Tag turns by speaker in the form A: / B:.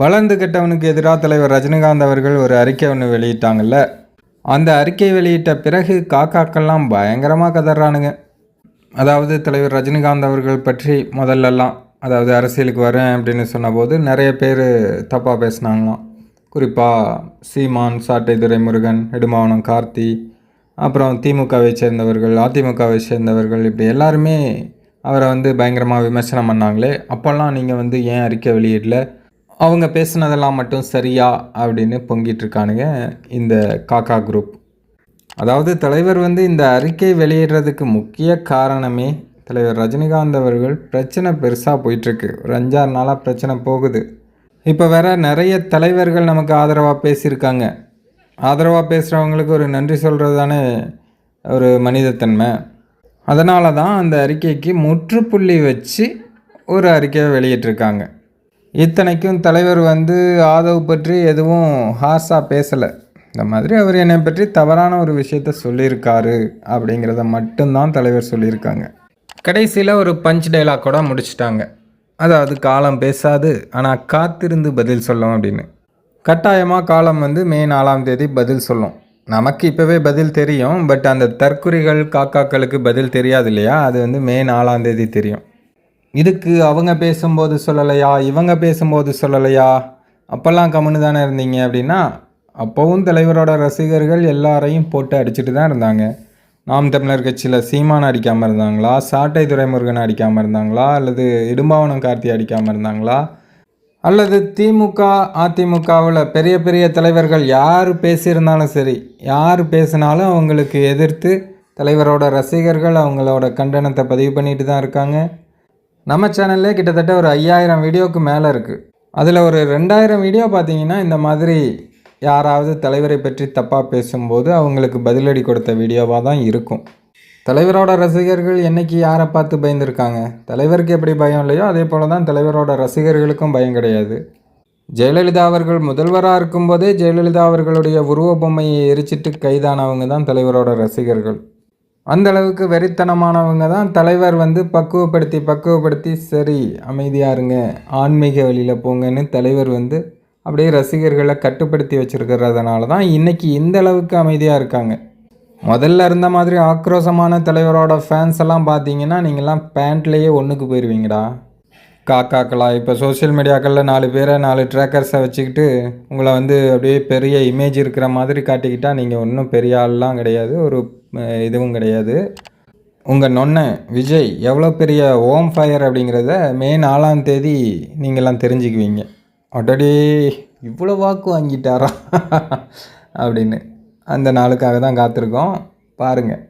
A: வளர்ந்து கெட்டவனுக்கு எதிராக தலைவர் ரஜினிகாந்த் அவர்கள் ஒரு அறிக்கை ஒன்று வெளியிட்டாங்கல்ல. அந்த அறிக்கை வெளியிட்ட பிறகு காக்காக்கெல்லாம் பயங்கரமாக கதறானுங்க. அதாவது தலைவர் ரஜினிகாந்த் அவர்கள் பற்றி முதல்லலாம், அதாவது அரசியலுக்கு வரேன் அப்படின்னு சொன்னபோது நிறைய பேர் தப்பாக பேசினாங்களாம். குறிப்பாக சீமான், சாட்டை துரைமுருகன், இடுமாவனம் கார்த்தி, அப்புறம் திமுகவை சேர்ந்தவர்கள், அதிமுகவை சேர்ந்தவர்கள், இப்படி எல்லாருமே அவரை பயங்கரமாக விமர்சனம் பண்ணாங்களே. அப்போல்லாம் நீங்கள் ஏன் அறிக்கை வெளியிடல, அவங்க பேசுனதெல்லாம் மட்டும் சரியா அப்படின்னு பொங்கிட்டு இருக்கானுங்க இந்த காக்கா குரூப். அதாவது தலைவர் இந்த அறிக்கை வெளியிடுறதுக்கு முக்கிய காரணமே தலைவர் ரஜினிகாந்த் அவர்கள் பிரச்சனை பெருசாக போயிட்டுருக்கு. ஒரு 5-6 நாளாக பிரச்சனை போகுது. இப்போ வேற நிறைய தலைவர்கள் நமக்கு ஆதரவாக பேசியிருக்காங்க. ஆதரவாக பேசுகிறவங்களுக்கு ஒரு நன்றி சொல்கிறது தானே ஒரு மனிதத்தன்மை. அதனால தான் அந்த அறிக்கைக்கு முற்றுப்புள்ளி வச்சு ஒரு அறிக்கையை வெளியிட்டிருக்காங்க. இத்தனைக்கும் தலைவர் ஆதவ் பற்றி எதுவும் ஹார்ஸாக பேசலை. இந்த மாதிரி அவர் என்னை பற்றி தவறான ஒரு விஷயத்த சொல்லியிருக்காரு அப்படிங்கிறத மட்டும்தான் தலைவர் சொல்லியிருக்காங்க. கடைசியில் ஒரு பஞ்ச் டைலாக் கூட முடிச்சிட்டாங்க. அதாவது காலம் பேசாது, ஆனால் காத்திருந்து பதில் சொல்லும் அப்படின்னு. கட்டாயமாக காலம் மே 4ஆம் தேதி பதில் சொல்லும். நமக்கு இப்போவே பதில் தெரியும், பட் அந்த தற்குறிகள் காக்காக்களுக்கு பதில் தெரியாது இல்லையா? அது மே 4ஆம் தேதி தெரியும். இதுக்கு அவங்க பேசும்போது சொல்லலையா, இவங்க பேசும்போது சொல்லலையா, அப்போல்லாம் கம்முன்னு தானே இருந்தீங்க அப்படின்னா, அப்போவும் தலைவரோட ரசிகர்கள் எல்லாரையும் போட்டு அடிச்சுட்டு தான் இருந்தாங்க. நாம் தமிழர் கட்சியில் சீமான் அடிக்காமல் இருந்தாங்களா, சாட்டை துரைமுருகன் அடிக்காமல் இருந்தாங்களா, அல்லது இடும்பாவனம் கார்த்தி அடிக்காமல் இருந்தாங்களா, அல்லது திமுக அதிமுகவில் பெரிய பெரிய தலைவர்கள் யார் பேசியிருந்தாலும் சரி, யார் பேசினாலும் அவங்களுக்கு எதிர்த்து தலைவரோட ரசிகர்கள் அவங்களோட கண்டனத்தை பதிவு பண்ணிட்டு தான் இருக்காங்க. நம்ம சேனல்லே கிட்டத்தட்ட ஒரு 5000 வீடியோவுக்கு மேலே இருக்குது. அதில் ஒரு 2000 வீடியோ பார்த்தீங்கன்னா இந்த மாதிரி யாராவது தலைவரை பற்றி தப்பாக பேசும்போது அவங்களுக்கு பதிலடி கொடுத்த வீடியோவாக தான் இருக்கும். தலைவரோட ரசிகர்கள் என்றைக்கு யாரை பார்த்து பயந்துருக்காங்க? தலைவருக்கு எப்படி பயம் இல்லையோ அதே போல் தான் தலைவரோட ரசிகர்களுக்கும் பயம் கிடையாது. ஜெயலலிதா அவர்கள் முதல்வராக இருக்கும்போதே ஜெயலலிதா அவர்களுடைய உருவ பொம்மையை எரிச்சிட்டு கைதானவங்க தான் தலைவரோட ரசிகர்கள். அந்தளவுக்கு வெறித்தனமானவங்க தான் தலைவர் பக்குவப்படுத்தி சரி அமைதியாக இருங்க, ஆன்மீக வழியில் போங்கன்னு தலைவர் அப்படியே ரசிகர்களை கட்டுப்படுத்தி வச்சுருக்கிறதுனால தான் இன்றைக்கி இந்த அளவுக்கு அமைதியாக இருக்காங்க. முதல்ல இருந்த மாதிரி ஆக்ரோஷமான தலைவரோட ஃபேன்ஸ் எல்லாம் பார்த்தீங்கன்னா நீங்கள்லாம் பேண்ட்லேயே ஒன்றுக்கு போயிடுவீங்கடா. காக்காக்களா இப்போ சோஷியல் மீடியாக்களில் 4 பேரை 4 ட்ராக்கர்ஸை வச்சுக்கிட்டு உங்களை அப்படியே பெரிய இமேஜ் இருக்கிற மாதிரி காட்டிக்கிட்டால் நீங்கள் ஒன்றும் பெரிய ஆள்லாம் கிடையாது, ஒரு இதுவும் கிடையாது. உங்கள் நொன்னை விஜய் எவ்வளோ பெரிய ஓம் ஃபயர் அப்படிங்கிறத மே 4ஆம் தேதி நீங்கள்லாம் தெரிஞ்சுக்குவீங்க. அடடே இவ்வளோ வாக்கு வாங்கிட்டாரா அப்படின்னு அந்த நாளுக்காக தான் காத்திருக்கோம். பாருங்கள்.